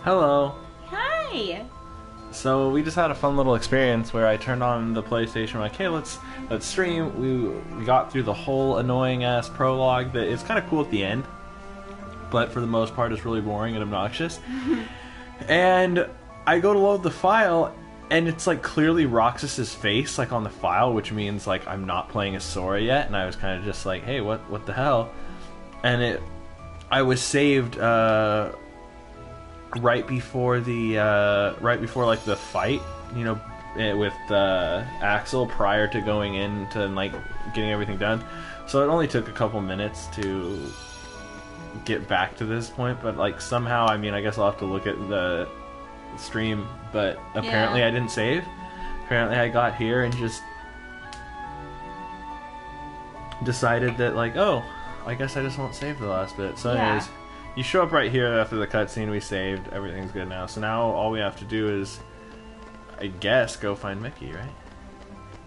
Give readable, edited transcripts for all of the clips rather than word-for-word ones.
Hello. Hi. So we just had a fun little experience where I turned on the PlayStation. Like, hey, let's stream. We got through the whole annoying ass prologue. That it's kind of cool at the end, but for the most part, it's really boring and obnoxious. And I go to load the file, and it's like clearly Roxas's face, like on the file, which means like I'm not playing as Sora yet. And I was kind of just like, hey, what the hell? And I was saved. Right before like the fight, you know, with Axel prior to going in to like getting everything done. So it only took a couple minutes to get back to this point, but like somehow, I mean, I guess I'll have to look at the stream, but apparently I didn't save. Apparently I got here and just decided that like, oh, I guess I just won't save the last bit. So anyways, you show up right here after the cutscene we saved. Everything's good now. So now all we have to do is, I guess, go find Mickey, right?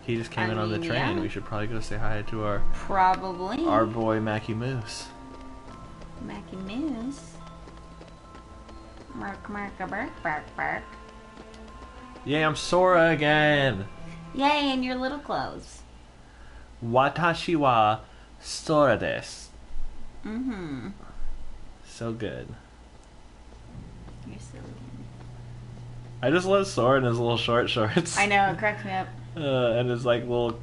He just came in on the train. Yeah. We should probably go say hi to our boy Mackie Moose. Mackie Moose. Mark, bark. Yay, I'm Sora again. Yay, in your little clothes. Watashi wa Sora desu. Mm-hmm. So good. You're silly. I just love Sora in his little short shorts. I know, it cracks me up. And his like little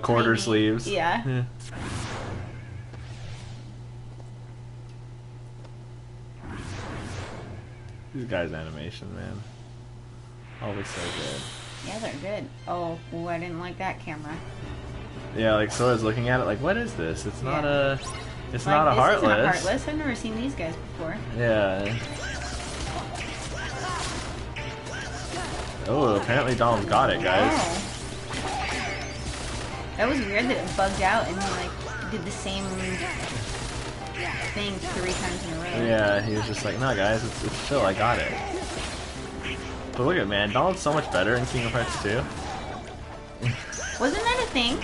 quarter tiny sleeves. Yeah. These guys' animation, man. Always so good. Yeah, they're good. Oh, I didn't like that camera. Yeah, like Sora's looking at it like, what is this? It's not a... It's like, not a Heartless. It's not Heartless. I've never seen these guys before. Yeah. Oh, apparently Donald got it, guys. Oh. That was weird that it bugged out and he like did the same thing 3 times in a row. Yeah, he was just like, no guys, it's chill, I got it. But look at man, Donald's so much better in Kingdom Hearts 2. Wasn't that a thing?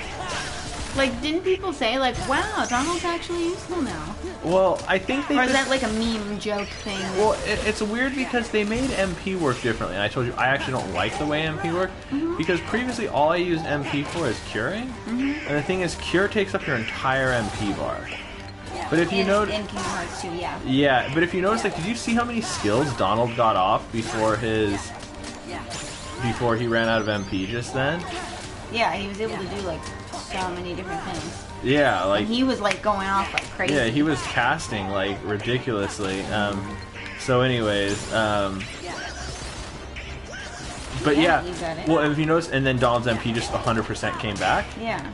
Like, didn't people say, like, wow, Donald's actually useful now? Well, I think they Or is that like a meme joke thing? Well, it's weird because they made MP work differently. And I told you, I actually don't like the way MP worked. Because previously, all I used MP for is curing. And the thing is, cure takes up your entire MP bar. But if you notice... In Kingdom Hearts 2, yeah. Yeah, but if you notice, like, did you see how many skills Donald got off before before he ran out of MP just then? Yeah, he was able to do, like, so many different things. Yeah, like... And he was, like, going off like crazy. Yeah, he was casting, like, ridiculously. So anyways, but yeah, well, if you notice, and then Donald's MP just 100% came back. Yeah.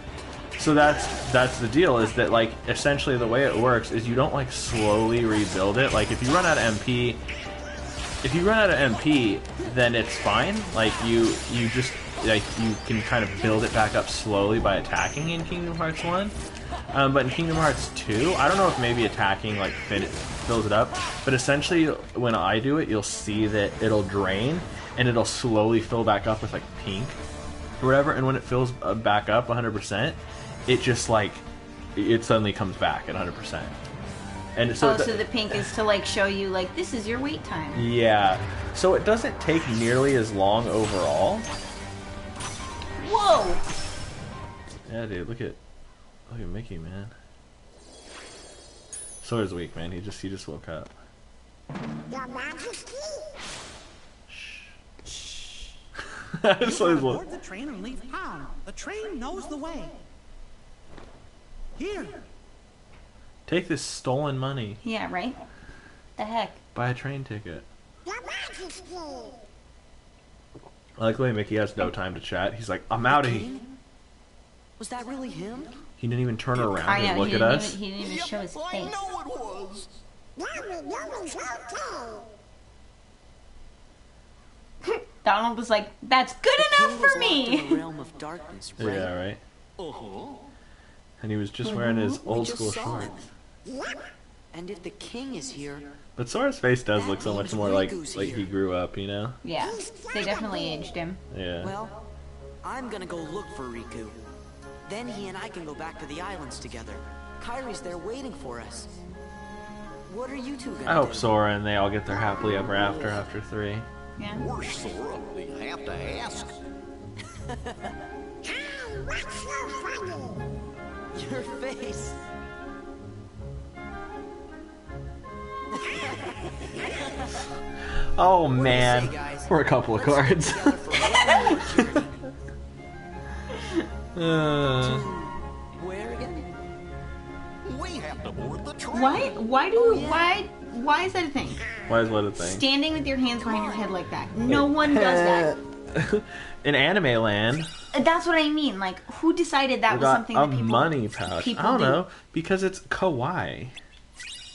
So that's the deal, is that, like, essentially the way it works is you don't, like, slowly rebuild it. Like, if you run out of MP... If you run out of MP, then it's fine. Like, you just... Like, you can kind of build it back up slowly by attacking in Kingdom Hearts 1. But in Kingdom Hearts 2, I don't know if maybe attacking, like, fills it up. But essentially, when I do it, you'll see that it'll drain, and it'll slowly fill back up with, like, pink or whatever. And when it fills back up 100%, it just, like, it suddenly comes back at 100%. And so so the pink is to, like, show you, like, this is your wait time. Yeah. So it doesn't take nearly as long overall. Whoa! Yeah, dude, look at Mickey, man. Sora's weak, man. He just woke up. Your Majesty. Shh. Board the train and leave town. The train knows the way. Here. Take this stolen money. Yeah, right? The heck? Buy a train ticket. Your Majesty. I like the way Mickey has no time to chat. He's like, I'm out of here. Was that really him? He didn't even turn around I know, and look at us. He didn't even show his face. I know it was. Now we know it's okay. Donald was like, that's good enough for me! In the realm of darkness, right? Yeah, right? Uh-huh. And he was just wearing his old school shorts. And if the king is here... But Sora's face does look so much more like he grew up, you know? Yeah, they definitely aged him. Yeah. Well, I'm gonna go look for Riku. Then he and I can go back to the islands together. Kairi's there waiting for us. What are you two gonna I hope do? Sora and they all get their happily ever after 3. Yeah. Worse, Sora. You have to ask. Hey, what's so funny? Your face. Oh do you man, say, guys? for a couple of cards. Together for one more journey. Where again? We have to board the train. Why is that a thing? Why is what a thing? Standing with your hands behind your head like that. No one does that. In Anime Land, That's what I mean. Like, who decided that we was got something a that people money pouch. people I don't do? know, because it's kawaii.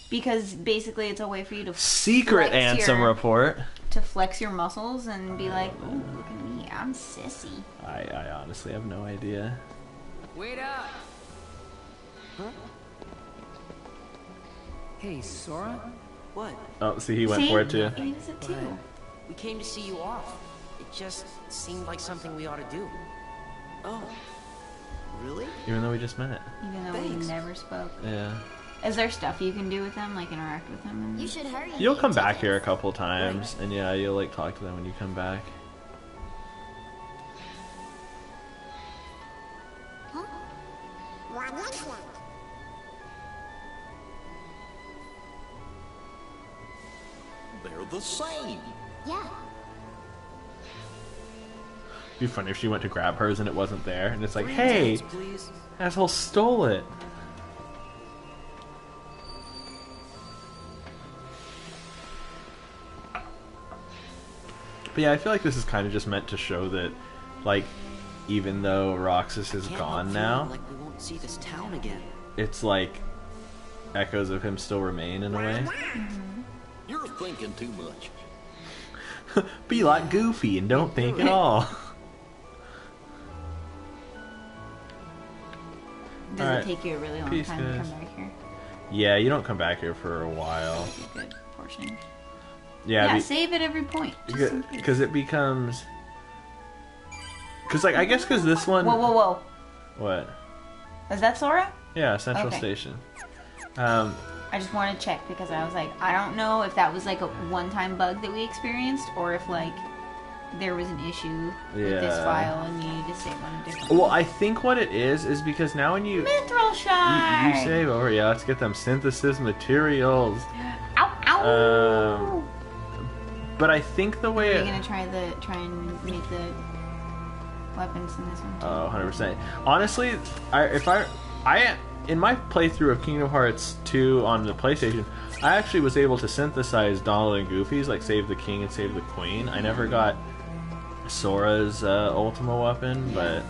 Because basically, it's a way for you to Secret flex Ansem your- report. to flex your muscles and be like, "Ooh, look at me, I'm sissy." I honestly have no idea. Wait up. Hey, Sora. What? Oh, see, he went See? for it too. He was it too. We came to see you off. It just seemed like something we ought to do. Oh. Really? Even though we just met. Even though Thanks. we never spoke. Yeah. Is there stuff you can do with them, like interact with them? And... You should hurry. and You'll get come back tickets. here a couple times, and yeah, you'll like talk to them when you come back. What is it? They're the same. Yeah. It'd be funny if she went to grab hers and it wasn't there, and it's like, 3 hey, times, please. asshole stole it. But yeah, I feel like this is kind of just meant to show that, like, even though Roxas is Can't gone help now, feeling like we won't see this town again. it's like echoes of him still remain in a way. You're thinking too much. Be like Goofy and don't think at all. Does Alright. it take you a really long Peace, time to guys. come back here? Yeah, you don't come back here for a while. That's a good portion. Yeah, Yeah, save at every point. Just in case. because it becomes. Because like I guess because this one. Whoa, whoa, whoa! What? Is that Sora? Yeah, Central Okay. Station. I just want to check because I was like, I don't know if that was like a one-time bug that we experienced or if like there was an issue with this Yeah. file and you need to save on a different. Well, I think what it is because now when you Mithril shard. you save over, yeah, let's get them synthesis materials. Ow, ow. But I think the way Are you gonna try and make the weapons in this one too? 100%. Honestly, I in my playthrough of Kingdom Hearts 2 on the PlayStation, I actually was able to synthesize Donald and Goofy's, like save the king and save the queen. I never got Sora's Ultima weapon, but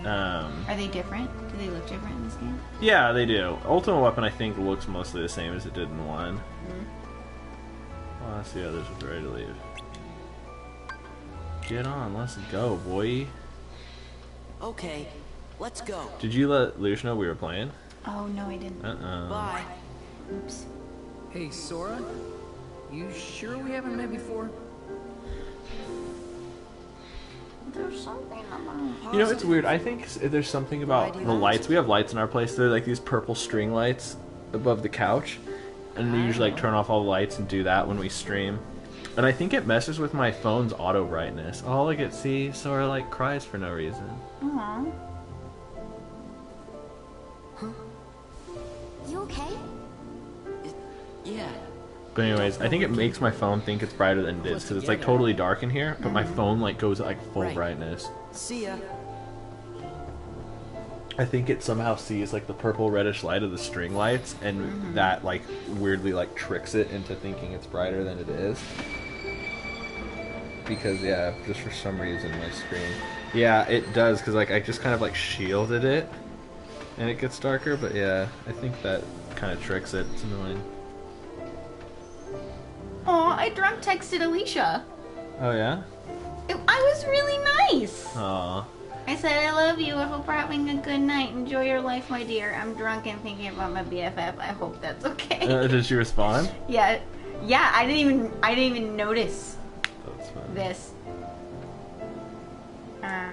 Are they different? Do they look different in this game? yeah, they do. Ultima weapon I think looks mostly the same as it did in 1. Well, that's the others are ready to leave. Get on, let's go, boy. Okay, let's go. Did you let Lucia know we were playing? Oh no, I didn't. Bye. Oops. Hey, Sora? You sure we haven't met before? There's something about. You know, it's weird. I think there's something about the lights. We have lights in our place. They're like these purple string lights above the couch. And we usually like turn off all the lights and do that when we stream. And I think it messes with my phone's auto brightness. Oh, look at see, Sora like cries for no reason. Aww. You okay? Yeah. But anyways, I think it makes my phone think it's brighter than it is because it's like totally dark in here. But my phone like goes at like full Right. brightness. See ya. I think it somehow sees like the purple reddish light of the string lights, and that like weirdly like tricks it into thinking it's brighter than it is. Because yeah, just for some reason my screen, yeah, it does because like I just kind of like shielded it, and it gets darker. But yeah, I think that kind of tricks it. It's annoying. Aw, I drunk texted Alicia. Oh yeah. I was really nice. Aw. I said, I love you. I hope you're having a good night. Enjoy your life, my dear. I'm drunk and thinking about my BFF. I hope that's okay. Did she respond? Yeah. I didn't even notice That's fine. this. I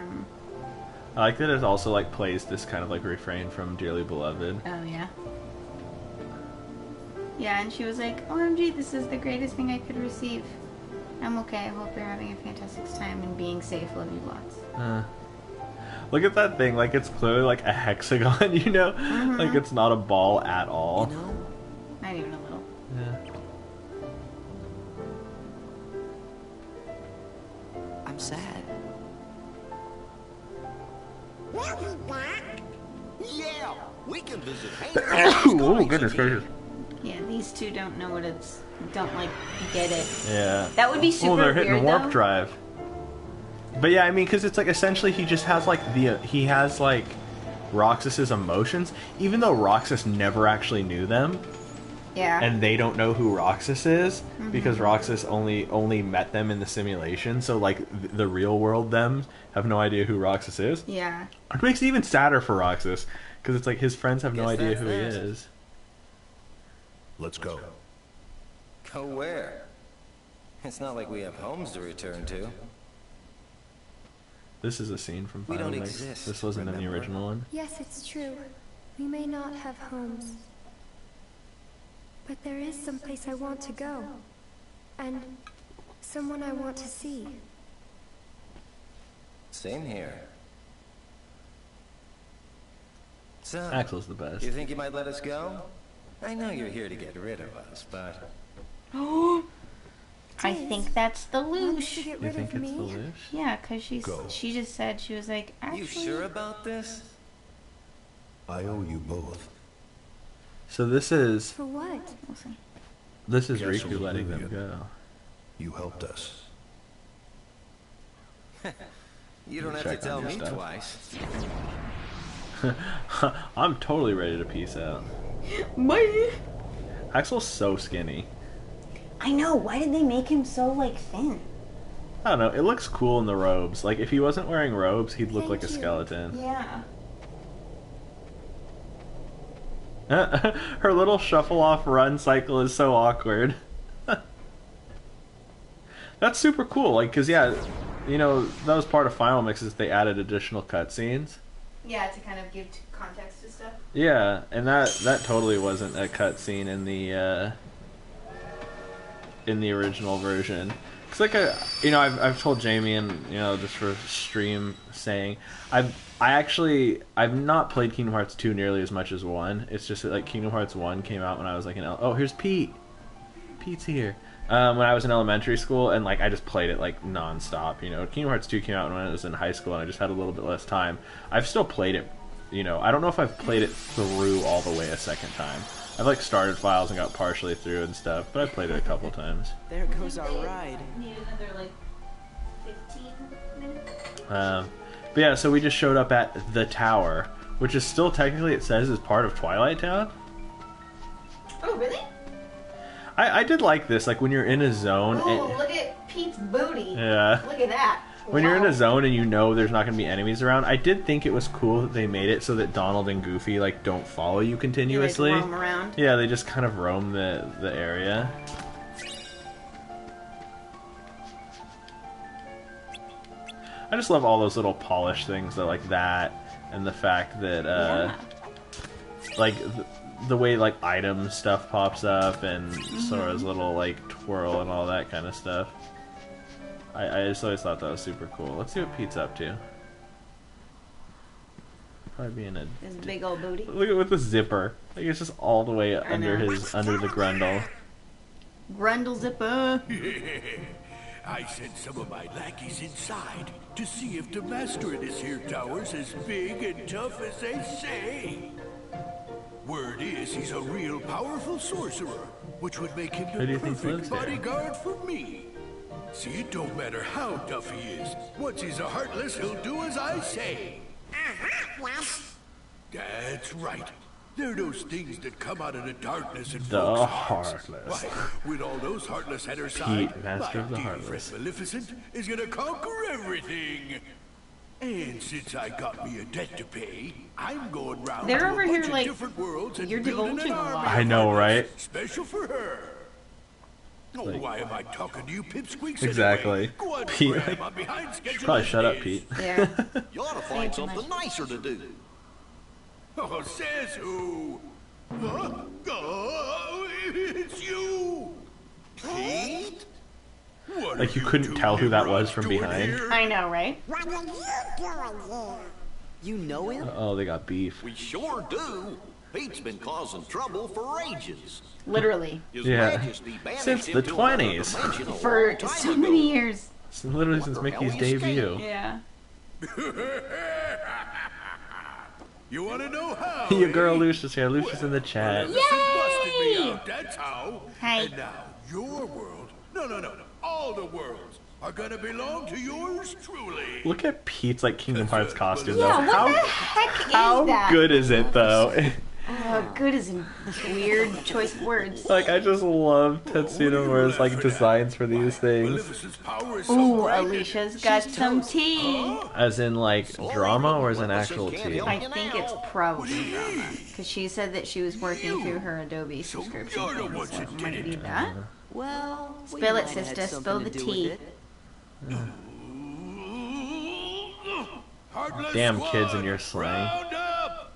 like that it also like plays this kind of like refrain from Dearly Beloved. Oh yeah. Yeah, and she was like, OMG, this is the greatest thing I could receive. I'm okay. I hope you're having a fantastic time and being safe. Love you lots. Look at that thing. Like, it's clearly like a hexagon, you know? Like, it's not a ball at all. You know, Not even a little. Yeah. I'm sad. We'll be back. Yeah, we can visit Oh, goodness gracious. Yeah, these two don't know what it's... Don't, like, get it. Yeah. That would be super Oh, they're hitting weird, warp though. drive. But yeah, I mean, because it's like essentially he just has like he has like Roxas's emotions, even though Roxas never actually knew them, Yeah. and they don't know who Roxas is because Roxas only met them in the simulation. So like the real world them have no idea who Roxas is. Yeah. It makes it even sadder for Roxas because it's like his friends have no Guess idea that's who he that. is. Let's go. Go where? It's not like we have homes to return to. This is a scene from We Final don't Mix. exist, This wasn't in the remember? original one. Yes, it's true. We may not have homes. But there is some place I want to go. And someone I want to see. Same here. So, Axel's the best. you think you might let us go? I know you're here to get rid of us, but I think that's the Wants to Loosh. get You rid think of it's the me? Loosh? Yeah, because Go. she just said, she was like, actually... you sure about this? I owe you both. So this is For what? We'll see. Riku Castle letting them Oblivion. go. You helped us. You don't have Check to on tell your me stuff. twice. I'm totally ready to peace out. Bye. Axel's so skinny. I know, why did they make him so, like, thin? I don't know. It looks cool in the robes. Like if he wasn't wearing robes, he'd look Thank like a you. skeleton. Yeah. Her little shuffle off run cycle is so awkward. That's super cool. Like, cause yeah, you know that was part of Final Mixes. They added additional cutscenes. Yeah, to kind of give context to stuff. Yeah, and that totally wasn't a cutscene in the original version. It's like I've told Jamie and just for stream saying I've not played Kingdom Hearts 2 nearly as much as 1. It's just that like Kingdom Hearts 1 came out when I was like oh, here's Pete. Pete's here. When I was in elementary school, and like I just played it like non-stop. Kingdom Hearts 2 came out when I was in high school, and I just had a little bit less time. I've still played it. I don't know if I've played it through all the way a second time. I've like started files and got partially through and stuff, but I've played it a couple times. There goes our ride. Need another, like, 15 minutes? But yeah, so we just showed up at the tower, which is still technically, it says, is part of Twilight Town. Oh, really? I did like this, like when you're in a zone. Oh, look at Pete's booty. Yeah. Look at that. When you're in Wow. a zone and there's not going to be enemies around, I did think it was cool that they made it so that Donald and Goofy like don't follow you continuously. They roam around. Yeah, they just kind of roam the area. I just love all those little polished things that like that, and the fact that like the way like item stuff pops up and Sora's little like twirl and all that kind of stuff. I just always thought that was super cool. Let's see what Pete's up to. Probably being a His big old booty. look at with the zipper. Like it's just all the way under know. under the grundle. Grundle zipper. I sent some of my lackeys inside to see if the master in this here tower's as big and tough as they say. Word is he's a real powerful sorcerer, which would make him Who the do you think perfect lives here? bodyguard for me. See, it don't matter how tough he is. Once he's a heartless, he'll do as I say. Yes. That's right. They're those things that come out of the darkness and The folks' hearts. Heartless. Why, with all those Heartless at her side, Master my of the dear Heartless. friend Maleficent is gonna conquer everything. And since I got me a debt to pay, I'm going round They're to over a here bunch like, of different worlds and you're building divulging an a army lot. I of know, Heartless right? Special for her. Oh, Like- why am I talking to you, pipsqueaks? Exactly. Anyway? Go on, Pete, Graham, like, I'm behind schedule. Probably as shut it up, is. Pete. Yeah. You ought to find something nicer to do. Oh, says who? Huh? Oh, It's you! Pete? Like you couldn't tell who that was from behind. I know, right? What are you doing here? You know him? Oh, they got beef. We sure do. Pete's been causing trouble for ages. Literally. His Yeah. Majesty banished Since him the to another 20s. dimension a For long time so ago. many years. Literally since Mickey's debut. Yeah. You want to know how? Your girl Lucius here. Lucius in the chat. Busted me out, that's how. Hi. And now, your world, no, all the worlds are gonna belong to yours truly. Look at Pete's like Kingdom Hearts costume Yeah, though. what the heck is How that? good is it though? Oh, good is a weird choice of words. Like I just love Tetsuya Nomura's like designs for these things. Maleficent's power is Ooh, so great Alicia's got some tea. As in like drama or as an actual tea? I think it's probably drama. Because she said that she was working through her Adobe subscription you're the thing, ones so that it did might it. be that. Well, we Spill it, might have had sister. something Spill to the do with tea. it. Heartless Damn squad, kids in your slang. round up!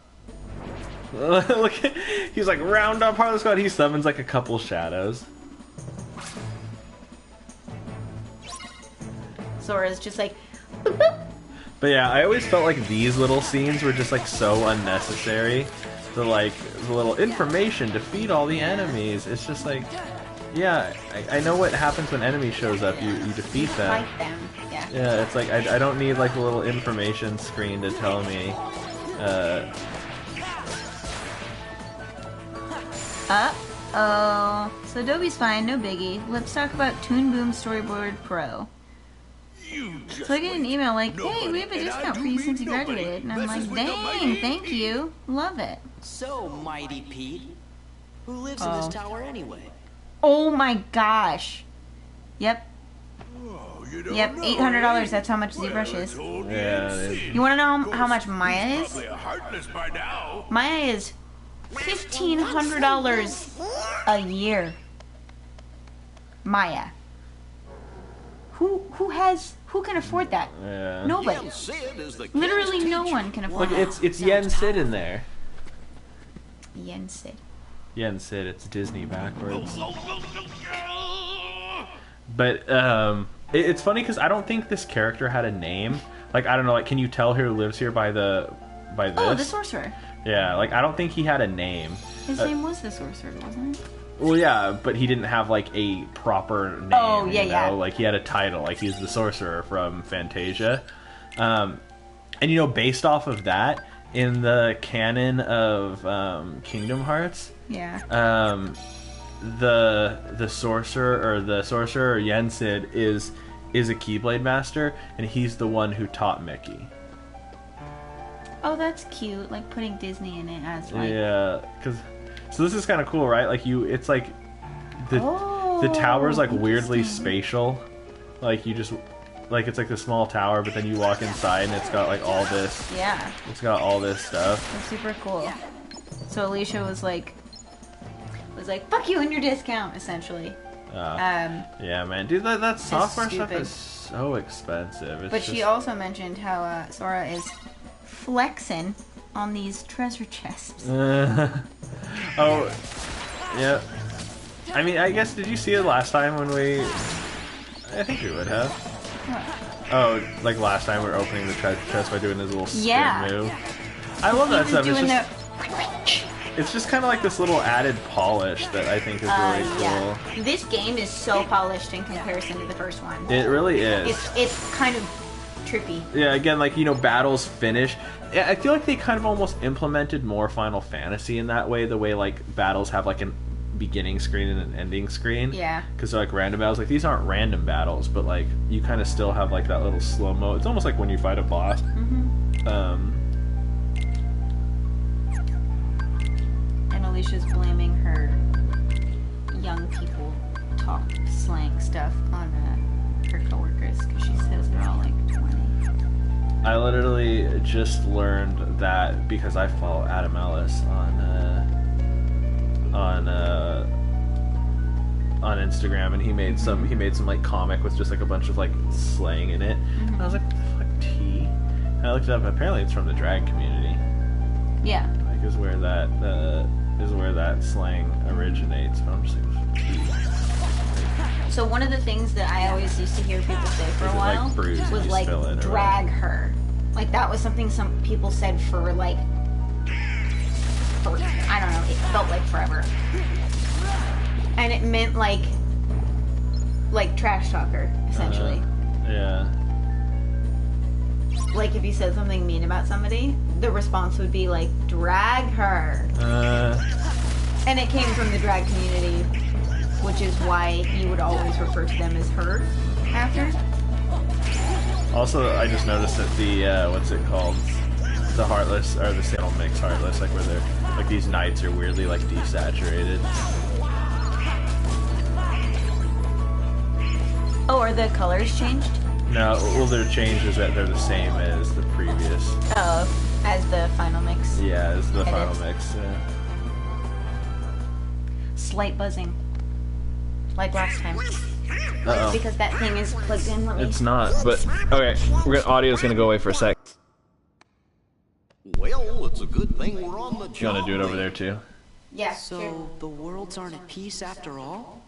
Look at, he's like round up Heartless Squad. He summons like a couple shadows. Sora's just like, But yeah, I always felt like these little scenes were just like so unnecessary. The like the little information, defeat all the enemies. It's just like, yeah, I know what happens when enemy shows up. You defeat them. fight them. Yeah. Yeah, it's like I don't need like a little information screen to tell me. Uh-oh. So Adobe's fine, no biggie. Let's talk about Toon Boom Storyboard Pro. So I get an email like, hey, we have a discount for you since you graduated. And I'm like, dang, thank you. Love it. So, Mighty Pete, who lives in Oh. this tower anyway? Oh my gosh. Yep. You don't Yep, know, $800. eh? That's how much ZBrush Well, is. it's only Yeah, MC. You want to know how much Maya is? Probably a Heartless by now. Maya is $1,500 a year. Maya. Who can afford that? Yeah. Nobody. Yen Sid is the Literally kid's no teacher. one can afford Look, that. it's Yen Sid in there. Yen Sid. Yen Sid, it's Disney backwards. But it's funny because I don't think this character had a name. Like I don't know, like can you tell who lives here by this? Oh, the sorcerer. Yeah, like I don't think he had a name. His name was the sorcerer, wasn't it? Well, yeah, but he didn't have like a proper name. Oh, yeah, you know? yeah. Like he had a title, like he's the sorcerer from Fantasia. And you know, based off of that, in the canon of Kingdom Hearts, Yeah. the sorcerer Yen Sid is a Keyblade master, and he's the one who taught Mickey. Oh, that's cute. Like putting Disney in it as like. Yeah, so this is kind of cool, right? Like it's like the tower's like weirdly interesting. spatial. Like you just like it's like the small tower, but then you walk inside and it's got like all this. Yeah. It's got all this stuff. That's super cool. So Alicia was like, fuck you and your discount, essentially. Yeah, man, dude, that software stuff stupid. is so expensive. It's But just, she also mentioned how Sora is flexing on these treasure chests. oh, yeah. I mean, I guess, did you see it last time when we... I think we would have. What? Oh, like last time we were opening the treasure chest by doing this little spin Yeah. move. I love that He was stuff. doing It's just kind of like this little added polish that I think is really cool. Yeah. This game is so polished in comparison to the first one. It really is. It's kind of trippy. Yeah, again, like, you know, battles finish. Yeah, I feel like they kind of almost implemented more Final Fantasy in that way, the way, like, battles have, like, a beginning screen and an ending screen. Yeah. Because they're, like, random battles. Like, these aren't random battles, but, like, you kind of still have, like, that little slow-mo. It's almost like when you fight a boss. And Alicia's blaming her young people talk slang stuff on her coworkers because she says they're all like 20. I literally just learned that because I follow Adam Ellis on Instagram, and he made some like comic with just like a bunch of like slang in it. And I was like, what the fuck, T? And I looked it up. Apparently, it's from the drag community. Yeah. Like, is where that is where that slang originates. But I'm just like, pee. So one of the things that I always used to hear people say for a Is it like while bruise and was you like spill it or drag her. Like that was something some people said for like, I don't know, it felt like forever. And it meant like trash talker, essentially. Yeah. Like if you said something mean about somebody, the response would be like, drag her. And it came from the drag community, which is why you would always refer to them as her after. Also, I just noticed that the, what's it called? The Heartless, or the Salem Mix Heartless, like where they're, like these knights are weirdly like desaturated. Oh, are the colors changed? No, well, their change is that they're the same as the previous. Oh, as the final mix. Yeah, as the final Edits. mix. Yeah. Slight buzzing. Like last time. Uh-oh. Because that thing is plugged in. Let me... It's not, but okay. Audio's gonna go away for a sec. Well, it's a good thing we're on the job. You wanna do it over there too? Yeah, So sure. the worlds aren't at peace after all?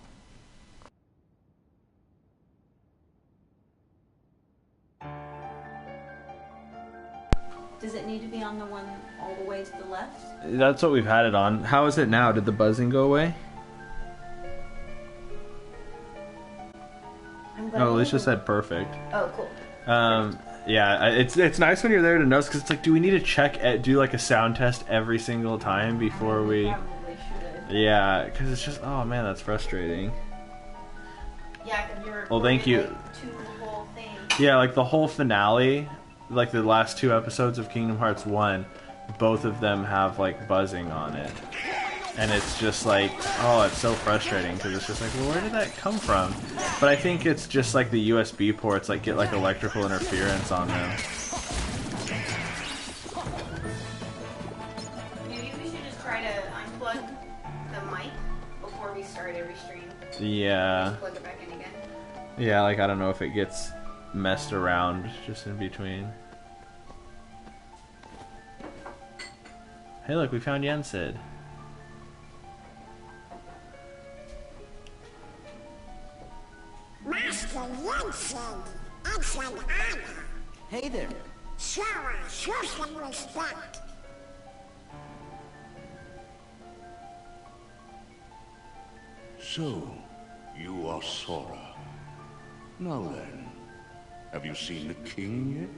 Does it need to be on the one all the way to the left? That's what we've had it on. How is it now? Did the buzzing go away? Oh, Alicia said perfect. Oh, cool. Yeah, it's nice when you're there to notice because it's like, do we need to check do like a sound test every single time before we? Probably should. Yeah, because it's just, oh man, that's frustrating. Yeah, because you're. Well, thank you. Like, two whole things. Yeah, like the whole finale, like the last 2 episodes of Kingdom Hearts 1, both of them have like buzzing on it. And it's just like, oh, it's so frustrating because it's just like, well, where did that come from? But I think it's just like the USB ports like get like electrical interference on them. Maybe we should just try to unplug the mic before we start every stream. Yeah. Just plug it back in again. Yeah, like I don't know if it gets messed around just in between. Hey, look, we found Yensid. Master Yensid, it's an honor. Hey there. Sora, show some respect. So, you are Sora. Now then, have you seen the king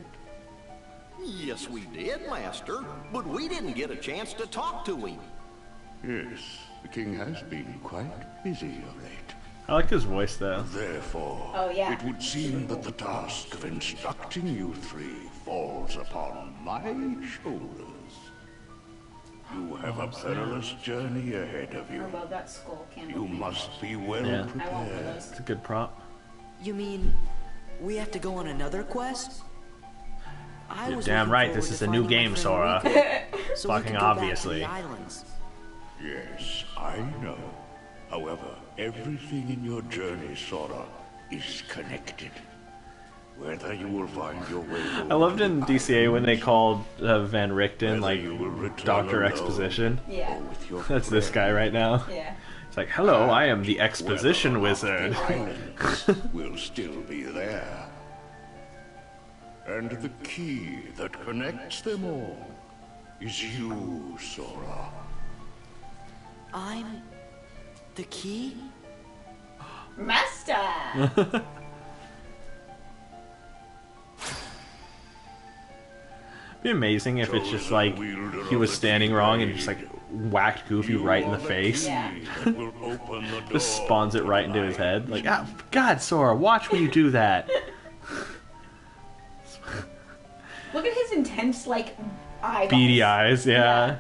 yet? Yes, we did, Master, but we didn't get a chance to talk to him. Yes, the king has been quite busy of late. I like his voice though. Therefore, Oh, yeah. it would seem that the task of instructing you three falls upon my shoulders. You have a perilous journey ahead of I you. love that skull candle. You must be well Yeah. I want one of prepared. those. It's a good prop. You mean we have to go on another quest? I You're was damn looking right, forward this to is a new finding my game, friend Sora. Riku, so we Fucking could go back to obviously. the islands. Yes, I know. However, everything in your journey, Sora, is connected. Whether you will find your way home I loved to in the DCA when they islands, called Van Richten whether like you will return Dr. alone Exposition. Yeah. or with your That's this guy friends, right now. Yeah. It's like, hello, I am the exposition whether wizard. the islands will still be there. And the key that connects them all is you, Sora. I'm the key? Master! It'd be amazing if it's just like he was standing wrong and just like whacked Goofy right in the face. Yeah. Just spawns it right into his head. Like, ah, God, Sora, watch when you do that. Look at his intense, like, eyeballs. Beady eyes, yeah.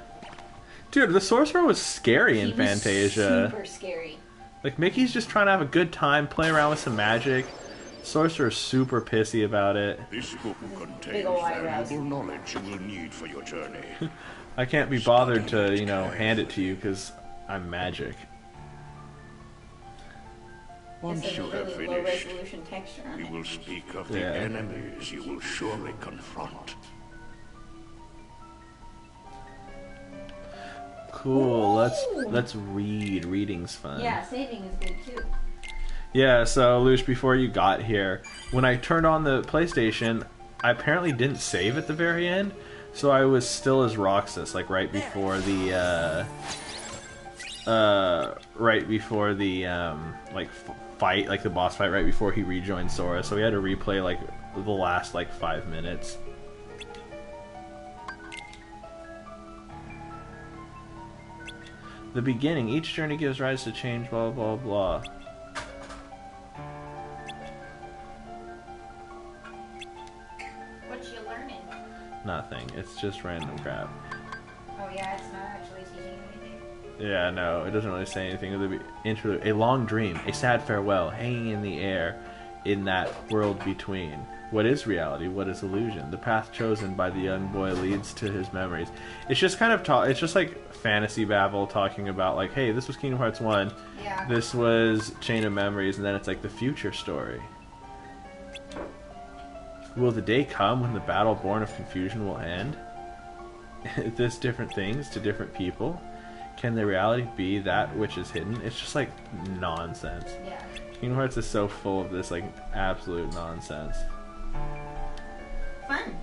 Dude, the sorcerer was scary in He was Fantasia. super scary. Like, Mickey's just trying to have a good time, play around with some magic. Sorcerer's super pissy about it. This book Big contains ol' eyebrows. valuable knowledge you will need for your journey. I can't be bothered to, you know, hand it to you because I'm magic. Once This is you a have really low finished, resolution texture on we it. will speak of the Yeah. enemies you will surely confront. cool. Let's read. Reading's fun. Yeah, saving is good too. Yeah, so Lush, before you got here, when I turned on the PlayStation, I apparently didn't save at the very end, so I was still as Roxas, like right before the fight, like the boss fight right before he rejoined Sora. So we had to replay like the last like 5 minutes. The beginning. Each journey gives rise to change. Blah blah blah. What you learning? Nothing. It's just random crap. Oh yeah, it's not actually teaching anything. Yeah, no, it doesn't really say anything. The interlude. A long dream, a sad farewell, hanging in the air, in that world between. What is reality? What is illusion? The path chosen by the young boy leads to his memories. It's just kind of it's just like fantasy babble talking about like, hey, this was Kingdom Hearts 1. Yeah. This was Chain of Memories, and then it's like the future story. Will the day come when the battle born of confusion will end? This different things to different people? Can the reality be that which is hidden? It's just like nonsense. Yeah. Kingdom Hearts is so full of this like absolute nonsense. Fun.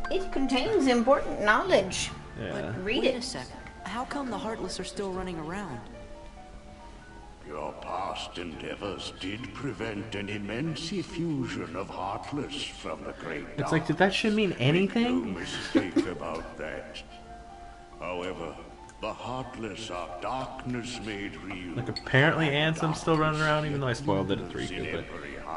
It contains important knowledge. Yeah. Read Wait it. a second. How come the Heartless are still running around? Your past endeavors did prevent an immense effusion of Heartless from the Great Dark. It's like, did that shit mean anything? No mistake about that. However, the Heartless are darkness made real. Like apparently Ansem's still running around, even though I spoiled it at 3. But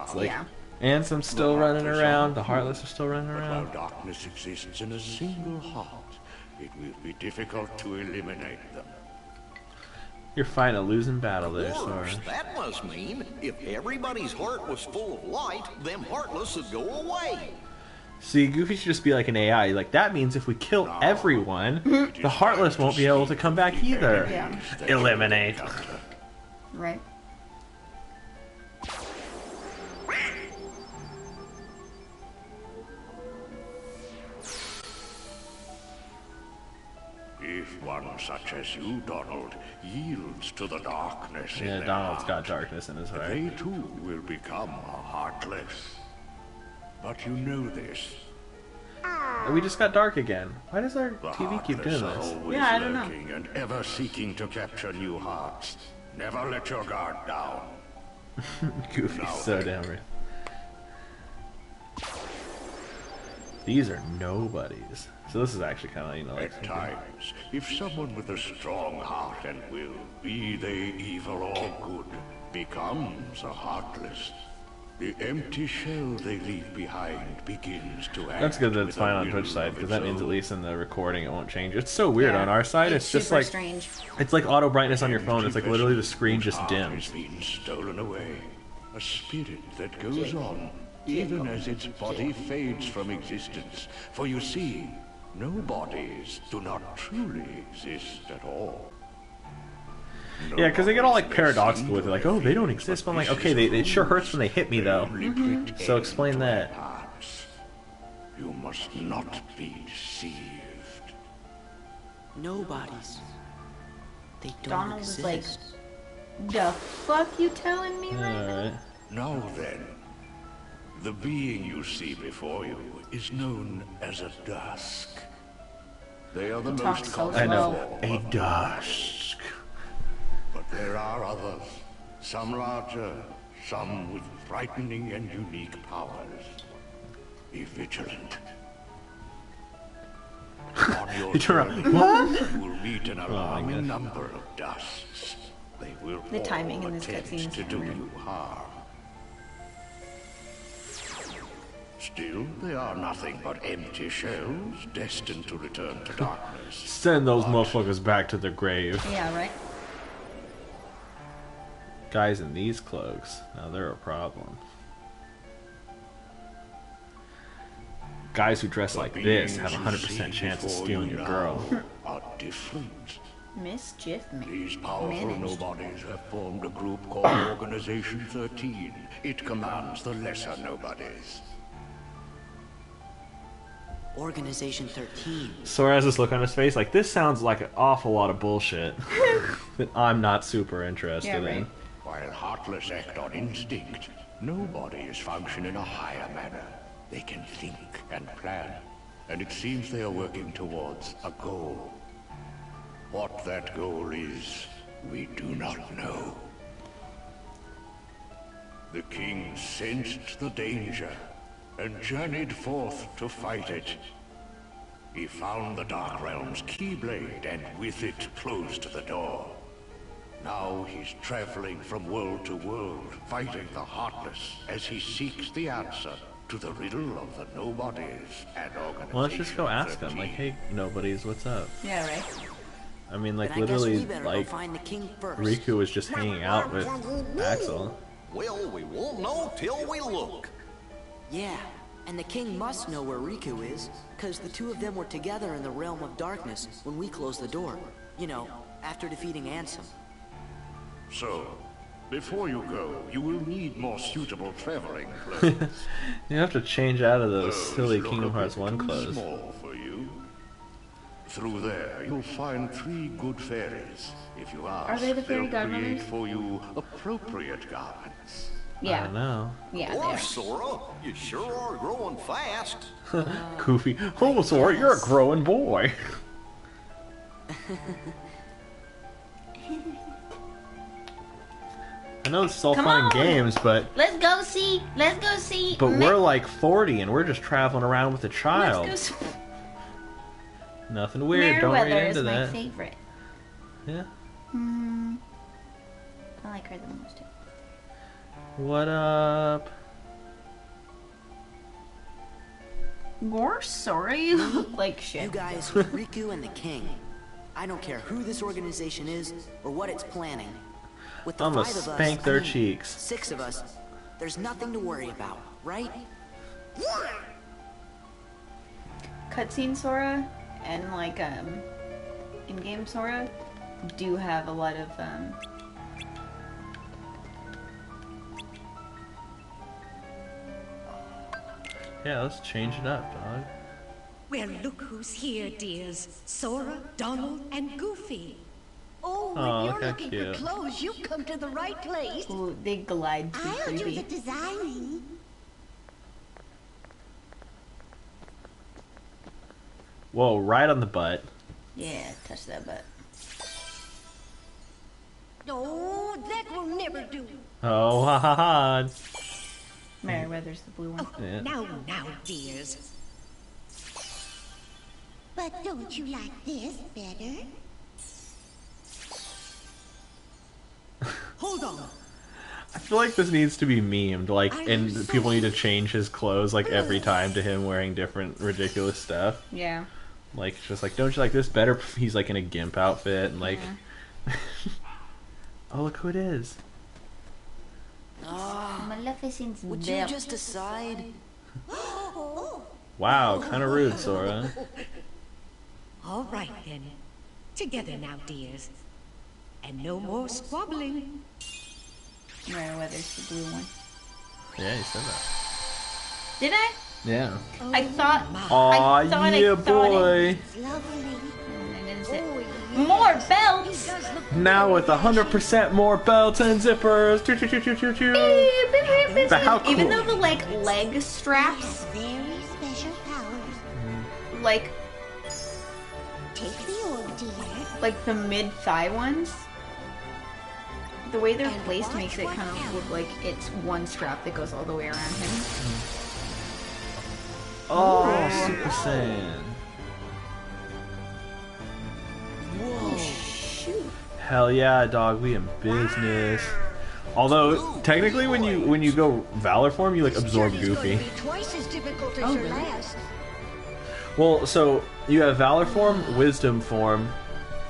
it's like Ansem's still running around, the Heartless are still running around. While darkness exists in a single heart, it will be difficult to eliminate them. You're fighting a losing battle there, Of Sora. course, that must mean if everybody's heart was full of light, them Heartless would go away. See, Goofy should just be like an AI. Like, that means if we kill everyone, the Heartless won't be able to come back either. Yeah. Eliminate. Right. If one such as you, Donald, yields to the darkness in Yeah, their Donald's got heart, darkness in his heart. they too will become heartless. But you know this. We just got dark again. Why does our The TV keep Heartless doing are this? always Yeah, I don't know. lurking and ever seeking to capture new hearts. Never let your guard down. Goofy's so damn real. These are nobodies. So this is actually kind of, you know, like... At times, if someone with a strong heart and will, be they evil or good, becomes a heartless, the empty shell they leave behind begins to act. That's good that it's with fine a on Twitch will side, of because its that means at own. least in the recording it won't change. It's so weird on our side. It's just super like... strange. It's like auto brightness on your phone. It's like Empty literally the vessel screen whose just heart dims. has been stolen away. A spirit that goes on, even as its body fades from existence. For you see, no bodies do not truly exist at all. No Yeah, because they get all like bodies paradoxical may with it, seem like, to oh, they don't feel, exist. but But I'm like, this okay, is it sure foolish. hurts when they hit me though. They only put So end explain to that. their parts. You must not be deceived. Nobodies. They don't Donald is exist. like, the fuck you telling me right now? Alright. Now then, the being you see before you is known as a dusk. They are the talks most so common I know. slow. A dusk. but there are others, some larger, some with frightening and unique powers. Be vigilant. On your You turn around. journey, What? you will meet an alarming goodness. number of dusks. They will The timing all in this attempt cutscene is to do unreal. you harm. Still, they are nothing but empty shells destined to return to darkness. Send those motherfuckers back to their grave. Yeah, right? Guys in these cloaks, now they're a problem. Guys who dress like this have a 100% chance of stealing your girl. Are different. Mischief These powerful managed. nobodies have formed a group called Organization 13. It commands the lesser nobodies. Organization 13. Sora has this look on his face like, this sounds like an awful lot of bullshit that I'm not super interested in. While Heartless act on instinct, nobody is functioning in a higher manner. They can think and plan, and it seems they are working towards a goal. What that goal is, we do not know. The king sensed the danger and journeyed forth to fight it. He found the Dark Realm's Keyblade and with it closed the door. Now he's traveling from world to world, fighting the Heartless as he seeks the answer to the riddle of the nobodies and organizations. Well, let's just go ask them, like, hey, nobodies, what's up? Yeah, right. I mean, like, Then I guess literally, we better go like, find the king first. Riku was just hanging out with Axel. Well, we won't know till we look. Yeah, and the king must know where Riku is, because the two of them were together in the Realm of Darkness when we closed the door. You know, after defeating Ansem. So, before you go, you will need more suitable traveling clothes. You have to change out of those silly look Kingdom a Hearts bit 1 too clothes. small for you. Through there, you'll find 3 good fairies. If you ask, Are they the fairy they'll create godmothers? for you appropriate garments. I Yeah. don't know. Yeah, Gosh, they are. Sora, you sure are growing fast. Goofy. Oh, Sora, you're a growing boy. I know it's all Come fun and on. games, but Let's go see. we're like 40 and we're just traveling around with a child. Let's go see. Nothing weird. Don't read Meriwether into is my that. favorite. Yeah. I like her the most too. What up? More Sora, you look like shit. You guys, Riku and the king. I don't care who this organization is or what it's planning. With the I'ma 5 of us, spank their I mean, cheeks. 6 of us, there's nothing to worry about, right? Cutscene Sora and like in-game Sora do have a lot of Yeah, let's change it up, dog. Well, look who's here, dears. Sora, Donald, and Goofy. Oh, Oh, if look you're how looking cute. for clothes, you've come to the right place. ooh, they glide too I'll do creepy. the designing. Whoa, right on the butt. Yeah, touch that butt. Oh, that will never do. Oh, ha ha ha. Meriwether's the blue one. Yeah. Now, dears. But don't you like this better? Hold on. I feel like this needs to be memed, like, and people need to change his clothes, like, every time to him wearing different ridiculous stuff. Yeah. Like, it's just like, don't you like this better? He's, like, in a gimp outfit, and, like... Oh, look who it is. Maleficent's Would you just decide? Wow, kind of rude, Sora. All right, then. Together now, dears. And no more squabbling. Meriwether's the blue one. Yeah, you said that. Did I? Yeah. I thought. Aw, I thought yeah, I thought boy. It's lovely. I didn't say. More belts. Now with 100% more belts and zippers. Choo, choo, choo, choo, choo, choo. But how cool. Even though the like leg straps, Very special powers. like Take the orb, dear. like the mid thigh ones, the way they're placed makes it kind of look like it's one strap that goes all the way around him. Oh, Super Saiyan. Whoa, shoot. Hell yeah, dog, we in business. Although technically, when you go Valor form, you like absorb Goofy. Twice as difficult as Oh, your really? last. Well, so you have Valor form, Wisdom form,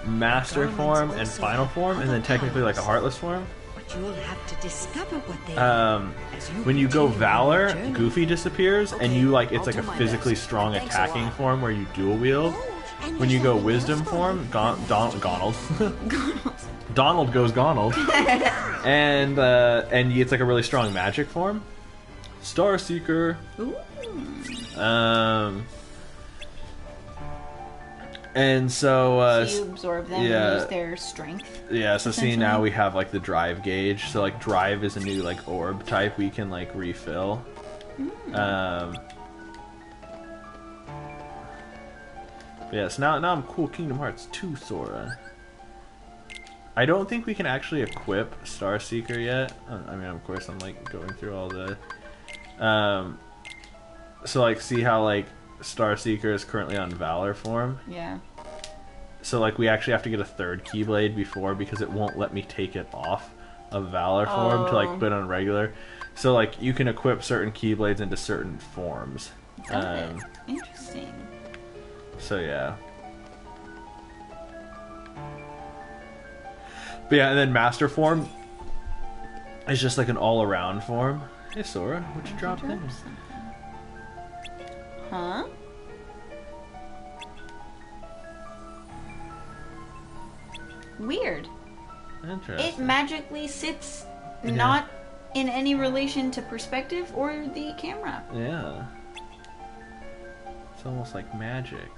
Master form, and Final form, and then technically like a Heartless form. But you'll have to discover what they are. When you go Valor, Goofy disappears, and you like it's like a physically strong attacking form where you dual wield. When you go Wisdom form, Donald goes Gonald, and it's like a really strong magic form. Star Seeker. And so, so you absorb them yeah, and use their strength. Yeah, so see now we have like the drive gauge. So like drive is a new like orb type we can like refill. Yeah, so now I'm cool Kingdom Hearts 2 Sora. I don't think we can actually equip Starseeker yet. I mean, of course, I'm like going through all the. So like, see how like Starseeker is currently on Valor form. Yeah. So like, we actually have to get a third Keyblade before because it won't let me take it off of Valor form to like put on regular. So like, you can equip certain Keyblades into certain forms. Interesting. So yeah. But yeah, and then Master Form is just like an all-around form. Hey Sora, what'd you drop there? Huh? Weird. Interesting. It magically sits not in any relation to perspective or the camera. Yeah. It's almost like magic.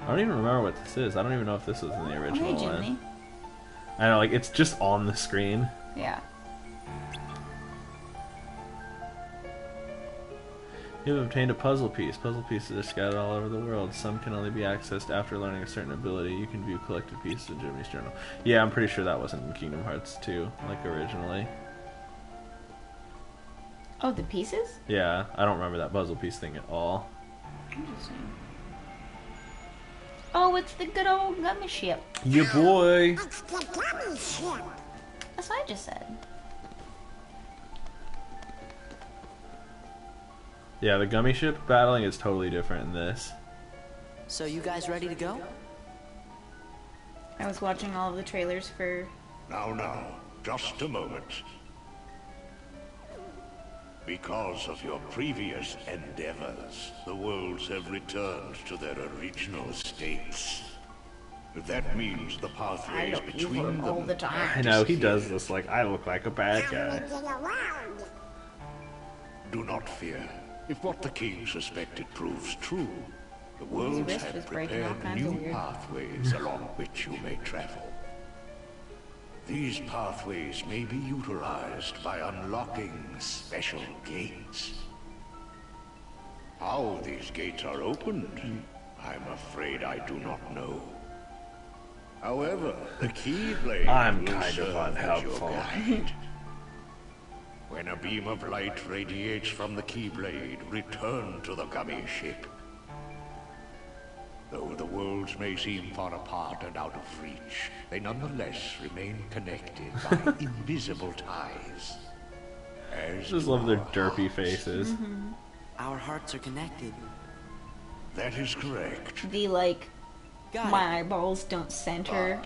I don't even remember what this is. I don't even know if this was in the original one. I know, like, it's just on the screen. Yeah. You have obtained a puzzle piece. Puzzle pieces are scattered all over the world. Some can only be accessed after learning a certain ability. You can view collected pieces in Jimmy's journal. Yeah, I'm pretty sure that wasn't in Kingdom Hearts 2, like originally. Oh, the pieces? Yeah, I don't remember that puzzle piece thing at all. Interesting. Oh, it's the good old gummy ship. Yeah, boy. It's the gummy ship. That's what I just said. Yeah, the gummy ship battling is totally different in this. So you guys ready to go? I was watching all of the trailers for... Now, just a moment. Because of your previous endeavors, the worlds have returned to their original states. That means the pathways between them all the time. I know, he does this like, I look like a bad guy. Do not fear. If what the king suspected proves true, the worlds have prepared new pathways along which you may travel. These pathways may be utilized by unlocking special gates. How these gates are opened, I'm afraid I do not know. However, the Keyblade I'm will kind of serve as unhelpful. your guide. When a beam of light radiates from the Keyblade, return to the gummy ship. Though the worlds may seem far apart and out of reach, they nonetheless remain connected by invisible ties. I just love their derpy faces. Our hearts are connected. That is correct. The, like, my eyeballs don't center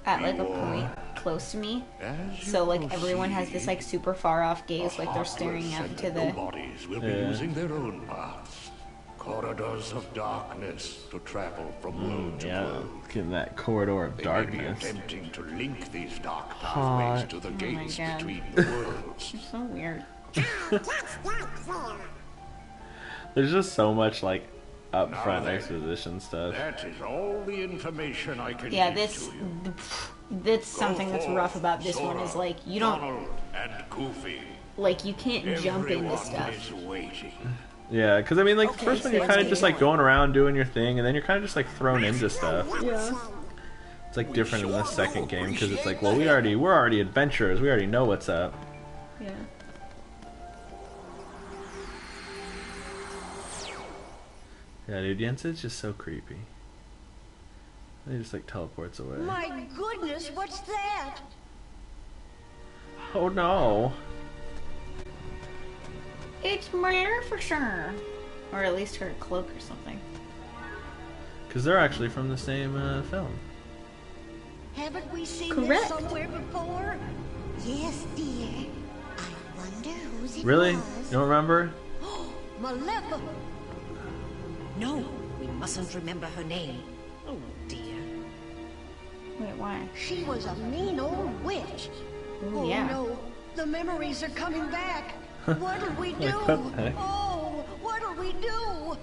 at, like, a point close to me. So, like, everyone has this, like, super far off gaze, like they're staring up to the... Nobodies will be using their own paths. Corridors of darkness to travel from world to world. Getting that corridor of darkness. They may be attempting to link these dark pathways to the gates between the worlds. You're so weird. There's just so much like upfront exposition stuff. That is all the information I can Yeah, give this to you. that's something that's rough about this one is like you don't Donald and Goofy. like you can't jump into stuff. Is waiting. Yeah, because I mean, like, Okay, first one so you're kind of it's just like going around doing your thing, and then you're kind of just like thrown into stuff. Yeah. It's like different in the second game because it's like, well, we're already adventurers. We already know what's up. Yeah. Yeah, dude, Yensid's just so creepy. He just like teleports away. My goodness, what's that? Oh no. It's Maleficent, or at least her cloak or something. Because they're actually from the same film. Haven't we seen Correct. this somewhere before? Yes, dear. I wonder whose it Really? was. You don't remember? Maleficent. No, we mustn't remember her name. Oh dear. Wait, why? She was a mean old witch. Ooh, Oh yeah. no, the memories are coming back. What'll we do? Like, what the heck? Oh, what'll we do?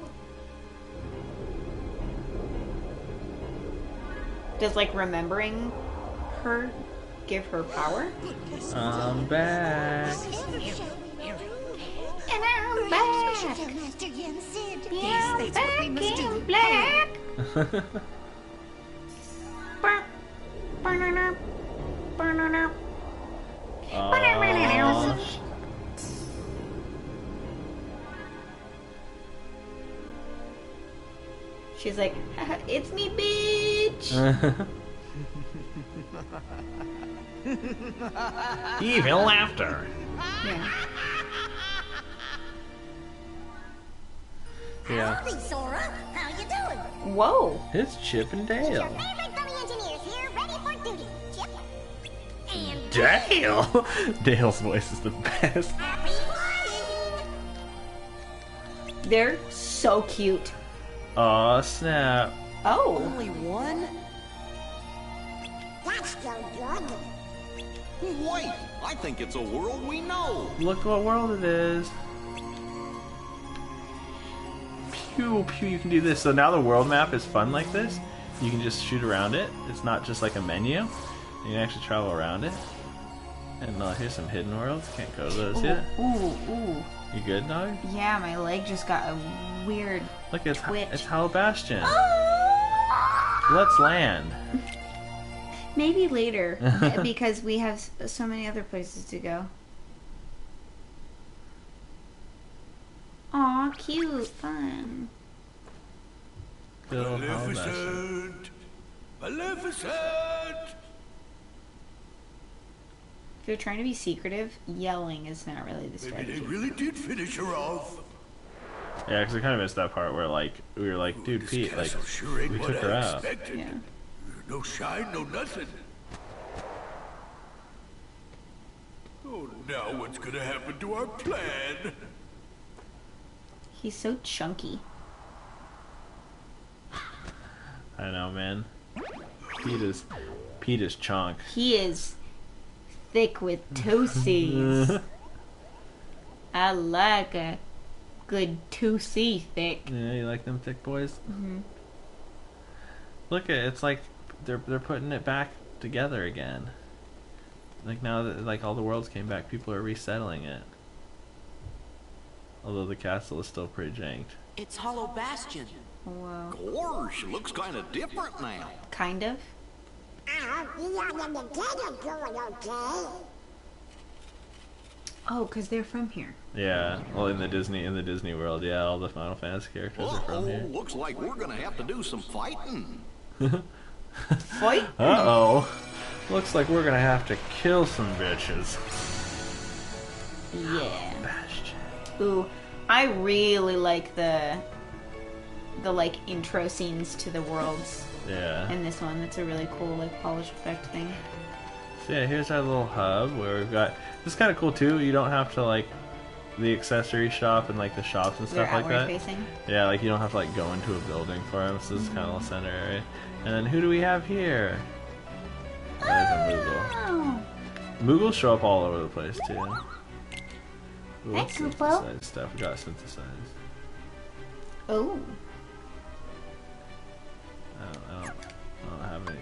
Does like remembering her give her power? I'm back. And I'm back. Tell Master Yen Sid. Yeah, I'm back in black. She's like, it's me, bitch. Evil laughter. Yeah. Yeah. Howdy, Sora. How you doing? Whoa. It's Chip and Your Dale. favorite dummy engineers here, ready for duty. Chip. And Dale! Dale's voice is the best. happy flying. They're so cute. Aw, snap. Oh. Only one? That's so good. Wait, I think it's a world we know. Look what world it is. Pew, pew, you can do this. So now the world map is fun like this. You can just shoot around it. It's not just like a menu. You can actually travel around it. And here's some hidden worlds. Can't go to those yet. Ooh. You good, dog? Yeah, my leg just got a weird Look, it's twitch. it's Hal Bastion. Oh! Let's land. Maybe later, because we have so many other places to go. Aw, cute, fun. Still Hal Bastion. Maleficent! Maleficent! If you're trying to be secretive, yelling is not really the Maybe strategy. they really did finish her off. Yeah, because I kind of missed that part where like we were like, dude, This Pete, like castle sure ain't we what took her I out. expected. Yeah. No shine, no nothing. Oh, now what's gonna happen to our plan? He's so chunky. I know, man. Pete is chonk. He is thick with toesies. I like a good toesy thick. Yeah, you like them thick boys? Mm-hmm. Look at it's like they're putting it back together again. Like now that like all the worlds came back, people are resettling it. Although the castle is still pretty janked. It's Hollow Bastion. Whoa. Gosh, looks kind of different now. Kind of. Oh, because they're from here. Yeah, well in the Disney World, yeah, all the Final Fantasy characters are from here. Looks like we're gonna have to do some fighting. Fight? Uh-oh. Looks like we're gonna have to kill some bitches. Yeah. Bastion. Ooh, I really like the like intro scenes to the worlds Yeah. in this one. That's a really cool like polish effect thing. So yeah, here's our little hub where we've got. This is kind of cool too. You don't have to like the accessory shop and like the shops and They're stuff like outward that. facing. Yeah, like you don't have to like go into a building for them. So this is kind of the center area. And then who do we have here? There's a Moogle. Oh. Moogles show up all over the place too. Ooh, Hey, what's Koopo. synthesized stuff? We got synthesized. Oh. I don't have any.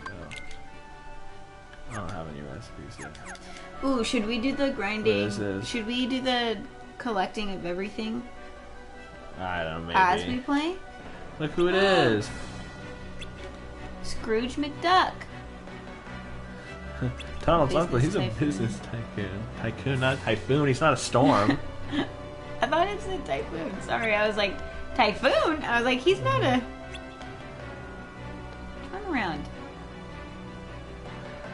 I don't have any recipes yet. Ooh, should we do the grinding? This is- Should we do the collecting of everything I don't know, maybe. as we play? Look who it is. Scrooge McDuck. Donald's Business uncle. He's a tycoon. business tycoon. Tycoon, not typhoon. He's not a storm. I thought it said typhoon. Sorry, I was like, typhoon? I was like, he's not a... Turn around.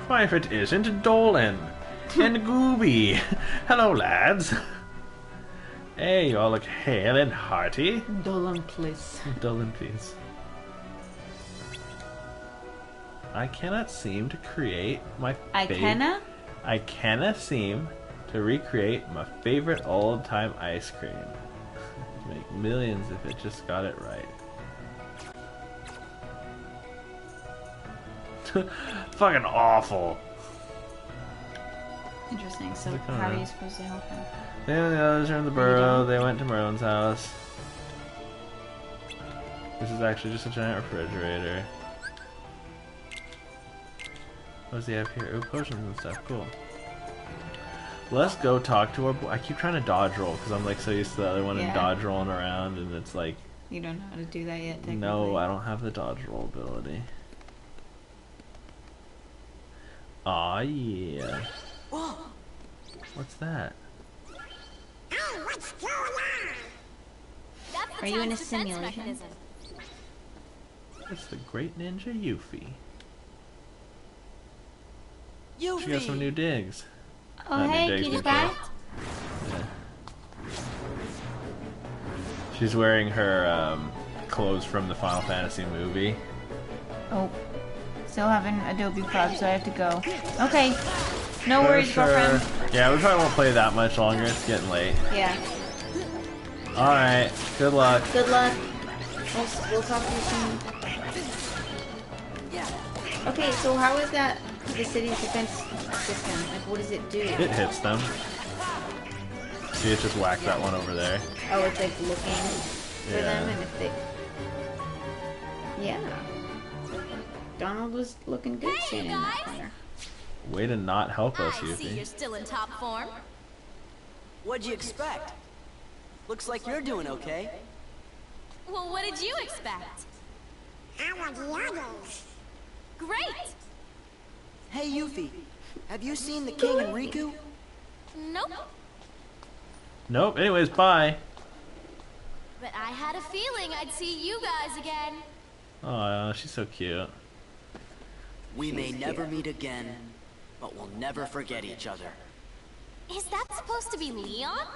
Why, if it isn't Dolan and Gooby. Hello, lads. Hey, you all look hale and hearty. Dolan, please. Dolan, please. I cannot seem to create my I canna? I cannot seem to recreate my favorite old-time ice cream. Make millions if it just got it right. Fucking awful. Interesting. So They're coming how are around. you supposed to help him? They and the others are in the burrow. They went to Merlin's house. This is actually just a giant refrigerator. What does he have here? Oh, potions and stuff. Cool. Let's go talk to our boy. I keep trying to dodge roll because I'm like so used to the other one and Yeah. dodge rolling around, and it's like, You don't know how to do that yet, technically. no, I don't have the dodge roll ability. Aw, yeah. What's that? Are you in a simulation? It's the Great Ninja Yuffie. She got Yuffie! some new digs. Oh, Not new hey, digs, cutie new pie. clothes. Yeah. She's wearing her clothes from the Final Fantasy movie. Oh, still having Adobe Prod, so I have to go. Okay, no For worries, sure. girlfriend. Yeah, we probably won't play that much longer. It's getting late. Yeah. Alright, good luck. Good luck. We'll talk to you soon. Okay, so how is that the city's defense system? Like, what does it do? It hits them. See, it just whacked that one over there. Oh, it's like looking for Yeah. them, and if they... Yeah. Donald was looking good standing in that corner. Way to not help us, I see you're Yuffie. still in top form. What'd you expect? Looks like you're doing okay. Well, what did you expect? How are the others? Great! Hey, Yuffie, have you seen the king and Riku? Nope. Nope, anyways, bye. But I had a feeling I'd see you guys again. Oh, she's so cute. We may never meet again, but we'll never forget each other. Is that supposed to be Leon?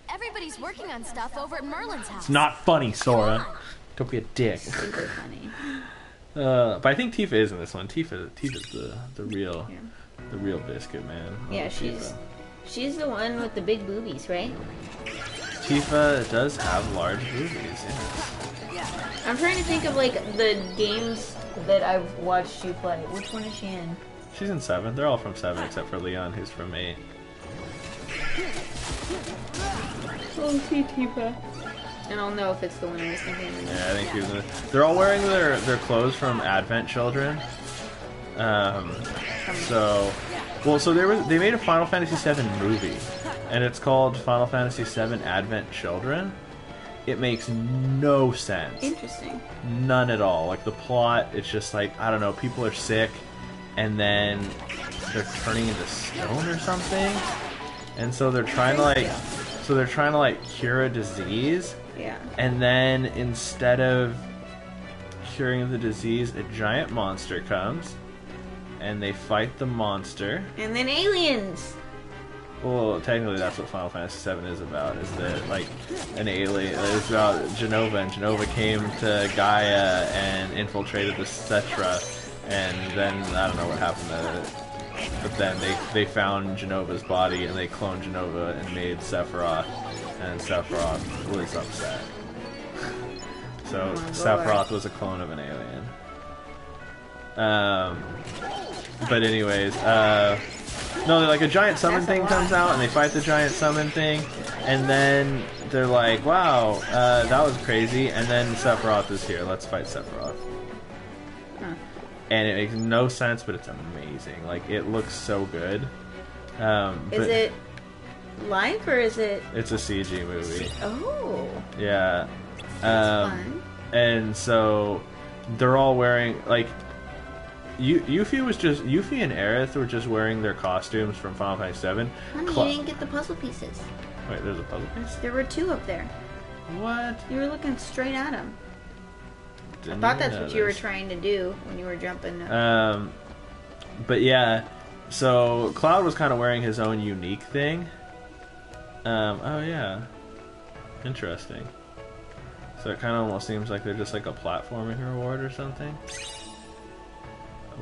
Everybody's working on stuff over at Merlin's house. It's not funny, Sora. Don't be a dick. Super funny. But I think Tifa is in this one. Tifa's the real biscuit, man. Oh, Yeah, she's the one with the big boobies, right? Tifa does have large boobies. Yeah. I'm trying to think of like the games that I've watched you play. Which one is she in? She's in 7. They're all from 7 except for Leon, who's from 8. Oh, see Tifa. And I'll know if it's the one I was thinking of. Yeah, I think he was in it. They're all wearing their clothes from Advent Children. So they made a Final Fantasy VII movie, and it's called Final Fantasy VII Advent Children. It makes no sense. Interesting. None at all. Like the plot, it's just like, I don't know, people are sick, and then they're turning into stone or something, and so they're trying to like cure a disease. Yeah. And then instead of curing the disease, a giant monster comes, and they fight the monster. And then aliens. Well, technically, that's what Final Fantasy VII is about. Is that like an alien? It's about Genova, and Genova came to Gaia and infiltrated the Cetra, and then I don't know what happened to it. But then they found Genova's body, and they cloned Genova and made Sephiroth, and Sephiroth was upset. So Sephiroth was a clone of an alien. But anyways, no, like a giant summon thing comes out, and they fight the giant summon thing, and then they're like, wow, that was crazy, and then Sephiroth is here, let's fight Sephiroth. And it makes no sense, but it's amazing. Like, it looks so good. Is it live or is it? It's a CG movie. Oh. Yeah. That's fun. And so they're all wearing like Yuffie and Aerith were just wearing their costumes from Final Fantasy VII. Honey, you didn't get the puzzle pieces. Wait, there's a puzzle piece? There were 2 up there. What? You were looking straight at them. I Didn't thought even that's what you were notice. trying to do when you were jumping. But yeah, so Cloud was kind of wearing his own unique thing. Oh yeah, interesting. So it kind of almost seems like they're just like a platforming reward or something.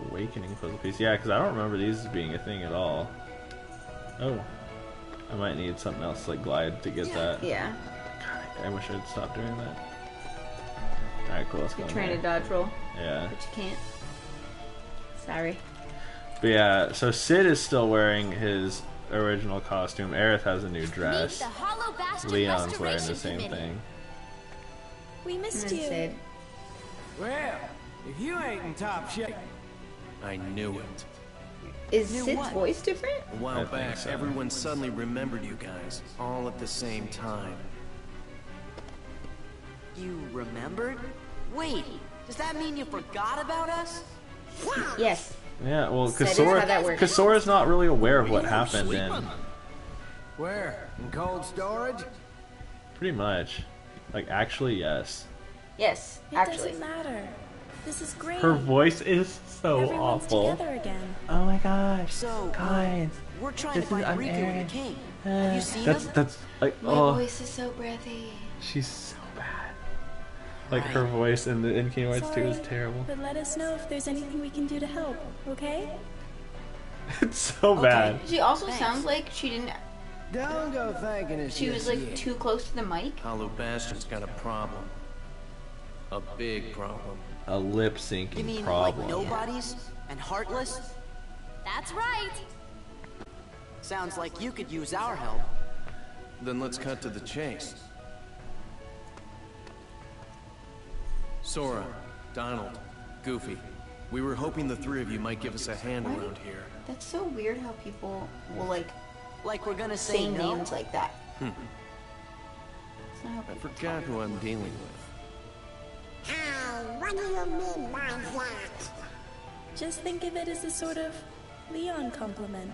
Awakening puzzle piece, yeah, because I don't remember these as being a thing at all. Oh, I might need something else like glide to get that. Yeah. God, I wish I'd stopped doing that. Alright, cool, let's go. You're trying to dodge roll. Yeah. But you can't. Sorry. But yeah, so Sid is still wearing his original costume. Aerith has a new dress. Meet the Hollow Bastion Leon's wearing the Restoration same Committee. thing. We missed you. Sid. Well, if you ain't in top shape. I knew it. Is Sid's voice different? A while I think back, so. everyone suddenly remembered you guys, all at the same time. You remembered? Wait, does that mean you forgot about us? Yes. Yeah, well, That is how that works. because Sora's not really aware of what happened, and Where? In cold storage? pretty much, like, actually, yes. Yes, It actually. doesn't matter. This is great. Her voice is so Everyone's awful. together again. Oh my gosh, So, guys, we're trying this to find is Riku and unaired. the king. Have you seen That's him? like, My oh, voice is so breathy. she's so bad. Like her voice in Kingdom Hearts 2 is Sorry, terrible. But let us know if there's anything we can do to help, okay? It's so bad. She also sounds like she didn't. Don't go thanking us. She was just like yet. too close to the mic. Hollow Bastion's got a problem. A big problem. A lip You syncing mean problem. like nobodies and heartless? That's right. Sounds like you could use our help. Then let's cut to the chase. Sora, Donald, Goofy, we were hoping the three of you might give us a hand around here. That's so weird how people will like we're gonna say say no? names like that. Hmm. It's not how I people forgot who I'm dealing with. What do you mean by that? Just think of it as a sort of Leon compliment.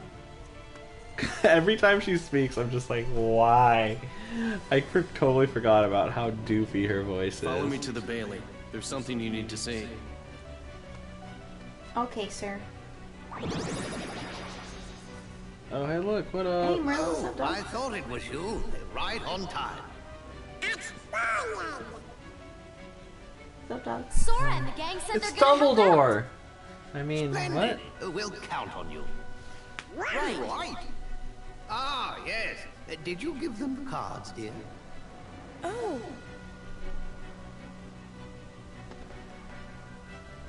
Every time she speaks, I'm just like, why? I totally forgot about how doofy her voice Follow is. me to the Bailey. There's something you need to see. Okay, sir. Oh, hey, look, what Hey, up? Merle, what's up, I dog? thought it was you. Right on time. What's up, dog? Sora and the gang said It's they're gonna help out. Dumbledore! I mean, Splendid. what? We'll count on you. Right. Right. Ah, yes. Did you give them cards, dear? Oh!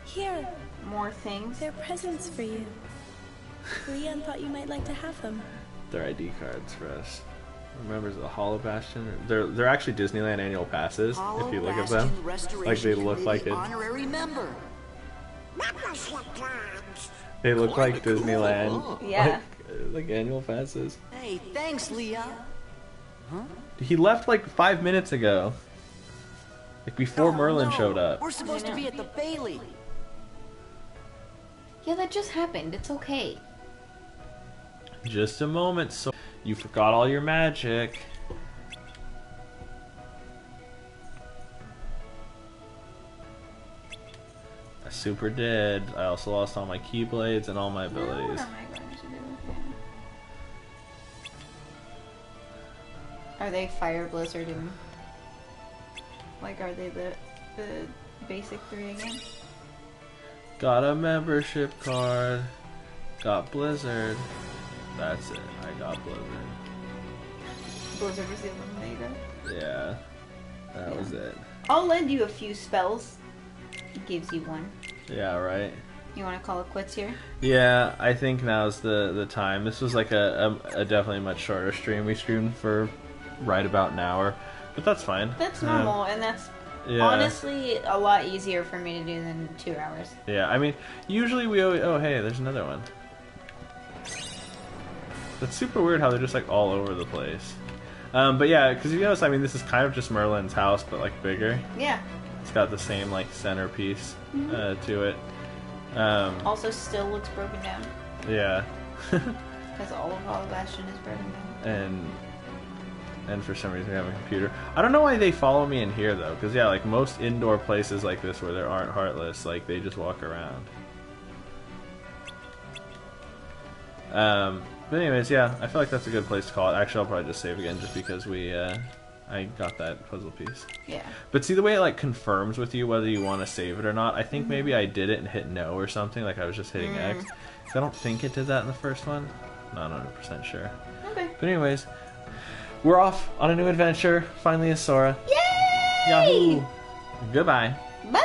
Here, More things. they're presents for you. Leon thought you might like to have them. They're ID cards for us. Remember the Hollow Bastion? They're actually Disneyland annual passes, Hollow if you look at Bastion them. Restoration Like, they look like Committee it. honorary member. Membership cards. They look Quite like cool, Disneyland. huh? Yeah. Like annual passes. Hey, thanks, Leon. He left like 5 minutes ago. Like before Merlin showed up. We're supposed to be at the Bailey. Yeah, that just happened. It's okay. Just a moment, so you forgot all your magic. I super did. I also lost all my Keyblades and all my Now, what abilities. am I going to do with you? Are they Fire, Blizzard, and like are they the basic three again? Got a membership card. Got Blizzard. That's it. I got Blizzard. Blizzard was the only one that you got. Yeah. That was it. I'll lend you a few spells. It gives you one. Yeah, right? You want to call it quits here? Yeah, I think now's the time. This was like a definitely much shorter stream. We streamed for right about an hour, but that's fine. That's normal, and that's yeah. honestly a lot easier for me to do than 2 hours. Yeah, I mean, usually we always... Oh, hey, there's another one. That's super weird how they're just like all over the place. But yeah, because you notice, I mean, this is kind of just Merlin's house, but like bigger. Yeah. It's got the same like centerpiece to it. Also, still looks broken down Yeah. because all of Hollow Bastion is broken down. And for some reason we have a computer. I don't know why they follow me in here though, because yeah, like most indoor places like this where there aren't Heartless, like they just walk around. But anyways, yeah, I feel like that's a good place to call it. Actually, I'll probably just save again just because I got that puzzle piece. Yeah. But see the way it like confirms with you whether you want to save it or not. I think maybe I did it and hit no or something, like I was just hitting X. 'Cause I don't think it did that in the first one. Not 100% sure. Okay. But anyways, we're off on a new adventure. Finally, is Sora. Yay! Yahoo! Goodbye. Bye.